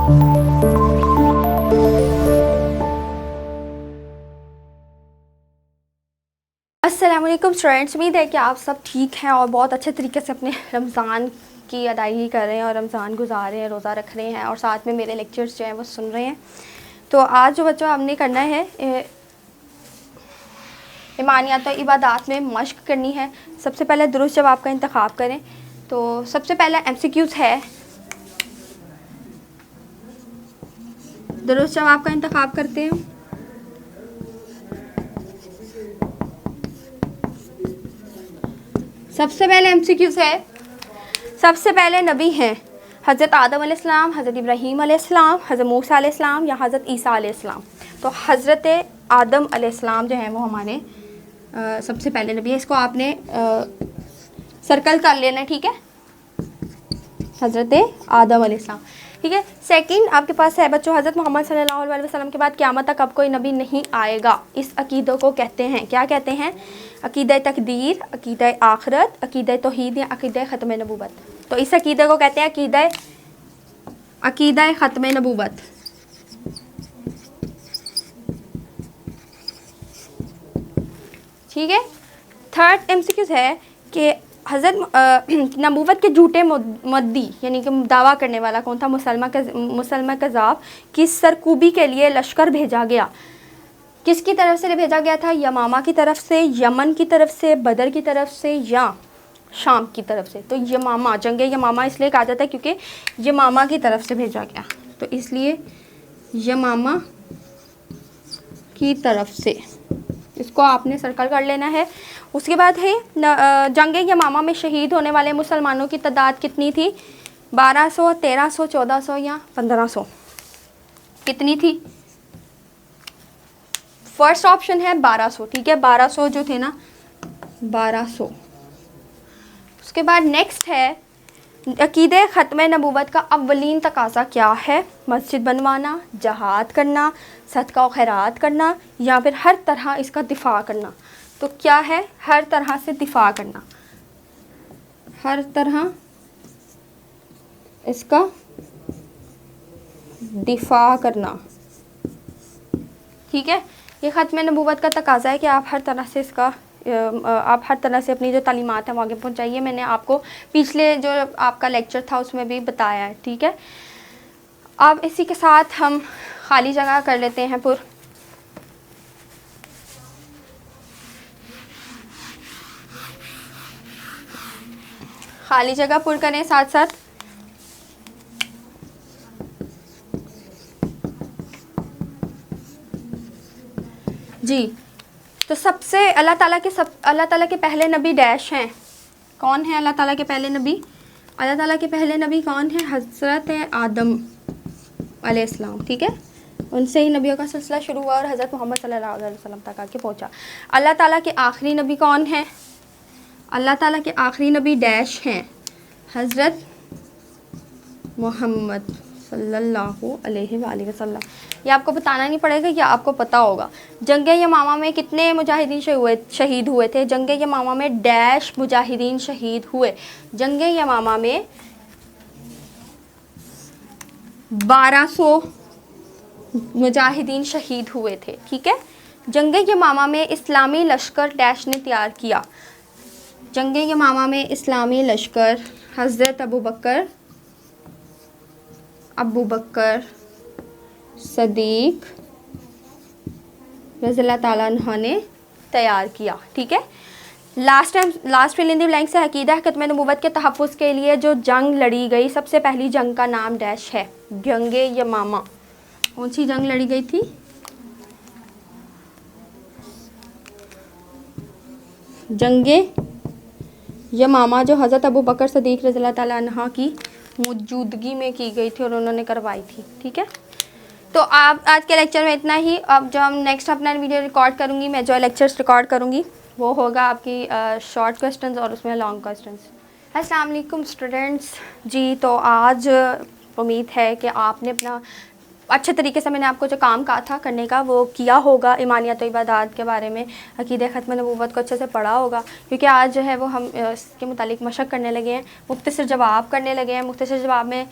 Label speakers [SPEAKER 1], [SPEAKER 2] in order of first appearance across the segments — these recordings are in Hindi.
[SPEAKER 1] अस्सलाम वालेकुम स्टूडेंट्स, उम्मीद है कि आप सब ठीक हैं और बहुत अच्छे तरीके से अपने रमज़ान की अदायगी कर रहे हैं और रमज़ान गुजार रहे हैं, रोज़ा रख रहे हैं और साथ में मेरे लेक्चर्स जो हैं वो सुन रहे हैं। तो आज जो बच्चों हमने करना है ईमानियात और इबादात में मश्क करनी है। सबसे पहले दुरुस्त जवाब का इंतखाब करें। तो सबसे पहला MCQs है, दुरुस्त जवाब का इंतखाब करते हैं। सबसे पहले MCQs है, सबसे पहले नबी हैं हज़रत आदम अलैहिस्सलाम, हज़रत इब्राहीम अलैहिस्सलाम, हज़रत मूसा अलैहिस्सलाम या हज़रत ईसा अलैहिस्सलाम। तो हज़रत आदम अलैहिस्सलाम जो हैं वो हमारे सबसे पहले नबी है। इसको आपने सर्कल कर लेना है, ठीक है, हज़रत आदम अलैहिस्सलाम, ठीक है। सेकंड आपके पास है बच्चों, हज़रत मोहम्मद सल्लल्लाहु अलैहि वसल्लम के बाद क़यामत तक अब कोई नबी नहीं आएगा। इस अक़ीदे को कहते हैं, क्या कहते हैं? अक़ीदा तकदीर, अक़ीदा आखिरत, अक़ीदा तौहीद या अक़ीदा ख़त्म नबूवत। तो इस अक़ीदे को कहते हैं अक़ीदा ख़त्म नबूवत, ठीक है। थर्ड MCQs है कि हज़रत नबूवत के झूठे मुद्दी यानी कि दावा करने वाला कौन था? मुसलमा कज़ाब की सरकूबी के लिए लश्कर भेजा गया। किसकी तरफ से भेजा गया था? यमामा की तरफ से, यमन की तरफ से, बदर की तरफ से या शाम की तरफ से। तो यमामा, जंग यमामा इसलिए कहा जाता है क्योंकि यमामा की तरफ से भेजा गया, तो इसलिए यमामा की तरफ से, इसको आपने सर्कल कर लेना है। उसके बाद है जंग यमामा में शहीद होने वाले मुसलमानों की तादाद कितनी थी? 1200, 1300, 1400 या 1500? कितनी थी? फर्स्ट ऑप्शन है 1200, ठीक है, 1200 जो थे ना, 1200। उसके बाद नेक्स्ट है अक़ीदे ख़त्म नबूवत का अव्वलीन तकाज़ा क्या है? मस्जिद बनवाना, जहाद करना, सदका और खैरात करना या फिर हर तरह इसका दिफा करना। तो क्या है? हर तरह से दिफा करना, हर तरह इसका दिफा करना, ठीक है। ये ख़त्म नबूवत का तकाज़ा है कि आप हर तरह से अपनी जो तालीमात हैं वो आगे पहुँचाइए। मैंने आपको पिछले जो आपका लेक्चर था उसमें भी बताया है, ठीक है। अब इसी के साथ हम खाली जगह कर लेते हैं पुर। खाली जगह पुर करें साथ साथ। जी, तो सबसे अल्लाह ताला के पहले नबी डैश हैं। कौन है अल्लाह ताला के पहले नबी? अल्लाह ताला के पहले नबी कौन है? हज़रत आदम अलैहिस्सलाम, ठीक है। उनसे ही नबियों का सिलसिला शुरू हुआ और हज़रत मोहम्मद सल्लल्लाहु अलैहि वसल्लम तक आके पहुंचा। अल्लाह ताला के आखिरी नबी कौन है? अल्लाह ताला के आखिरी नबी डैश हैं हज़रत मोहम्मद सल्लल्लाहु अलैहि वसल्लम। ये आपको बताना नहीं पड़ेगा, ये आपको पता होगा। जंग यमामा में कितने मुजाहिदीन शहीद हुए थे? जंग यमामा में डैश मुजाहिदीन शहीद हुए। जंग यमामा में 1200 मुजाहिदीन शहीद हुए थे, ठीक है। जंग यमामा में इस्लामी लश्कर डैश ने तैयार किया। जंग यमामा में इस्लामी लश्कर हज़रत अबू बकर सदीक रज़ियल्लाहु ताला अन्हु ने तैयार किया, ठीक है। Last fill in the blank से अक़ीदा ख़त्म नबूवत के तहफ़्फ़ुज़ के लिए जो जंग लड़ी गई, सबसे पहली जंग का नाम डैश है, जंग यमामा। कौन सी जंग लड़ी गई थी? जंग यमामा, जो हज़रत अबू बकर सदीक रज़ियल्लाहु ताला अन्हु की मौजूदगी में की गई थी और उन्होंने करवाई थी, ठीक है। तो आप आज के लेक्चर में इतना ही। अब जो हम नेक्स्ट अपना वीडियो रिकॉर्ड करूँगी, मैं जो लेक्चर्स रिकॉर्ड करूँगी वो होगा आपकी शॉर्ट क्वेश्चंस और उसमें लॉन्ग क्वेश्चंस। अस्सलाम वालेकुम स्टूडेंट्स जी। तो आज उम्मीद है कि आपने अपना अच्छे तरीके से मैंने आपको जो काम कहा था करने का वो किया होगा। ईमानियत और इबादत के बारे में, अक़ीदे ख़त्म नबूवत को अच्छे से पढ़ा होगा, क्योंकि आज जो है वो हम इसके मुतालिक मशक़ करने लगे हैं, मुख्तसर जवाब करने लगे हैं। मुख्तसर जवाब में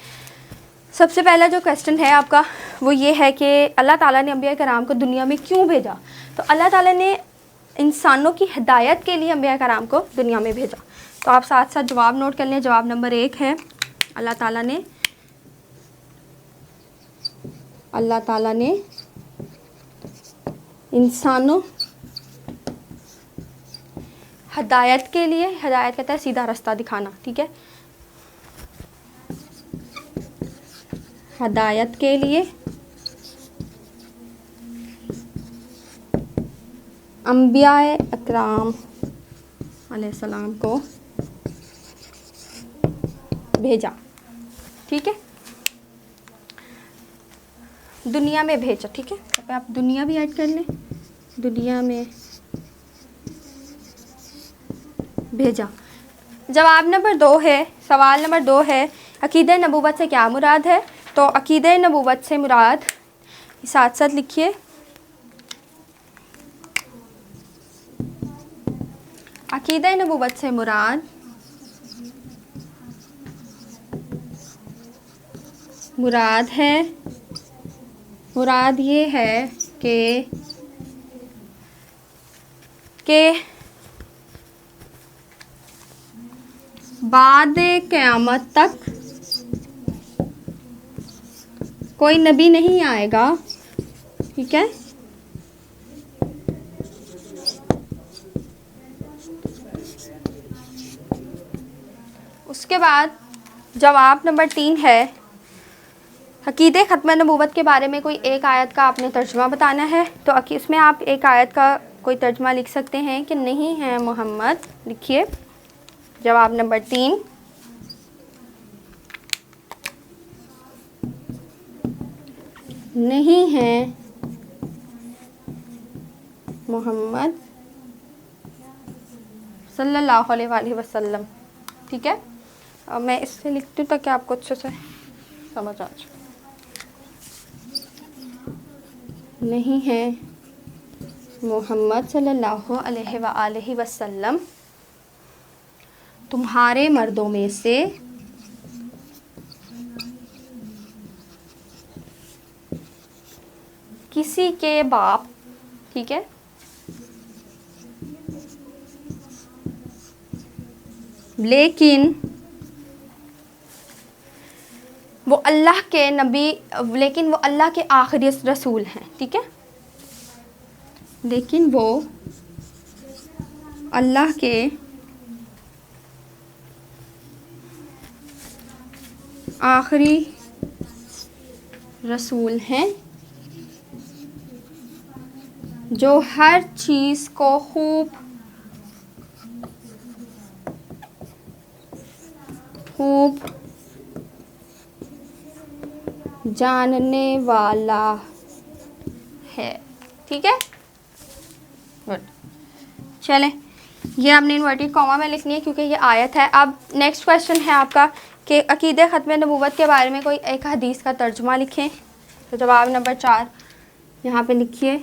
[SPEAKER 1] सबसे पहला जो क्वेश्चन है आपका वो ये है कि अल्लाह ताला ने अंबिया कराम को दुनिया में क्यों भेजा। तो अल्लाह ताला ने इंसानों की हिदायत के लिए अंबिया कराम को दुनिया में भेजा। तो आप साथ साथ जवाब नोट कर लें। जवाब नंबर 1 है अल्लाह ताला ने इंसानों हिदायत के लिए, हिदायत कहता है सीधा रास्ता दिखाना, ठीक है, हिदायत के लिए अंबिया अकराम अलैहिस्सलाम को भेजा, ठीक है, दुनिया में भेजा, ठीक है। तो आप दुनिया भी ऐड कर लें, दुनिया में भेजा। जवाब नंबर 2 है, सवाल नंबर 2 है अकीदे नबूवत से क्या मुराद है। तो अकीदे नबूवत से मुराद, साथ साथ लिखिए, अकीदे नबूवत से मुराद ये है कि बाद क़यामत तक कोई नबी नहीं आएगा, ठीक है, उसके बाद जवाब नंबर 3 है अकीदे ख़त्म नबूवत के बारे में कोई एक आयत का आपने तर्जुमा बताना है। तो इसमें आप एक आयत का कोई तर्जुमा लिख सकते हैं कि नहीं है मोहम्मद, लिखिए जवाब नंबर 3, नहीं है मोहम्मद सल्लल्लाहु अलैहि वसल्लम, ठीक है। अब मैं इससे लिखती हूँ ताकि आपको अच्छे से समझ आ जाए। नहीं है मोहम्मद सल्लल्लाहु अलैहि वसल्लम तुम्हारे मर्दों में से किसी के बाप, ठीक है, लेकिन वो अल्लाह के नबी, लेकिन वो अल्लाह के आखिरी रसूल हैं, ठीक है, लेकिन वो अल्लाह के आखिरी रसूल हैं जो हर चीज़ को खूब जानने वाला है, ठीक है, गुड। चलें, ये आपने इन्वर्टेड कॉमा में लिखनी है क्योंकि ये आयत है। अब नेक्स्ट क्वेश्चन है आपका कि अकीदे ख़त्म नबूवत के बारे में कोई एक हदीस का तर्जुमा लिखें। तो जवाब नंबर 4 यहाँ पे लिखिए,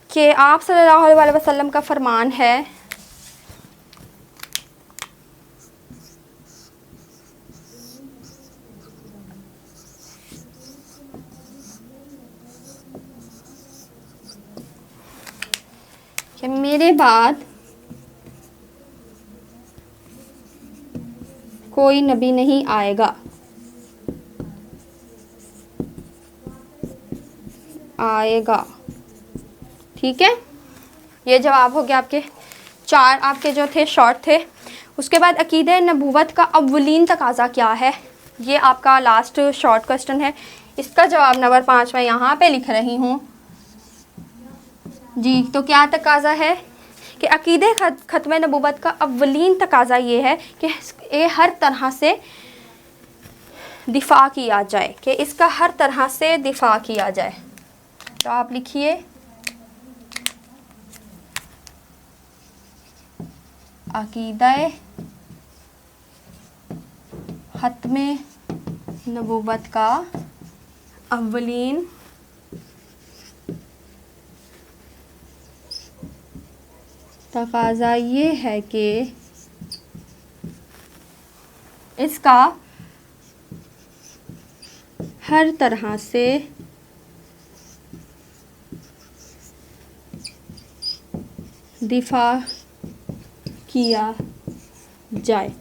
[SPEAKER 1] कि आप सल्लल्लाहु अलैहि वसल्लम का फरमान है कि मेरे बाद कोई नबी नहीं आएगा, ठीक है। ये जवाब हो गया आपके 4, आपके जो थे शॉर्ट थे। उसके बाद अकीदे नबूवत का अव्वलीन तकाज़ा क्या है, ये आपका लास्ट शॉर्ट क्वेश्चन है। इसका जवाब नंबर 5 मैं यहाँ पे लिख रही हूँ जी। तो क्या तकाज़ा है कि अकीदे ख़त्म नबूवत का अव्वलीन तकाज़ा ये है कि ये हर तरह से दिफा किया जाए, कि इसका हर तरह से दिफा किया जाए। तो आप लिखिए अकीदे ख़त्म नबूवत का अव्वलीन तकाज़ा ये है कि इसका हर तरह से दिफा किया जाए।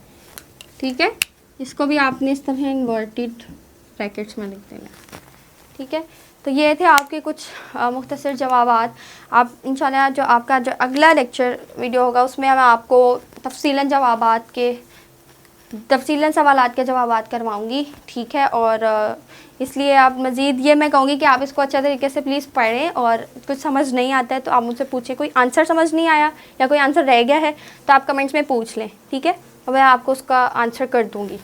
[SPEAKER 1] ठीक है, इसको भी आपने इस तरह इन्वर्टेड ब्रैकेट्स में लिख देना। ठीक है, तो ये थे आपके कुछ मुख्तसर जवाबात। आप इंशाल्लाह जो आपका जो अगला लेक्चर वीडियो होगा उसमें मैं आपको तफसीलन सवालात के जवाबात करवाऊँगी। ठीक है, और इसलिए आप मज़ीद ये मैं कहूँगी कि आप इसको अच्छे तरीके से प्लीज़ पढ़ें, और कुछ समझ नहीं आता है तो आप मुझसे पूछें, कोई आंसर समझ नहीं आया या कोई आंसर रह गया है तो आप कमेंट्स में पूछ लें। ठीक है, और मैं आपको उसका आंसर कर दूँगी।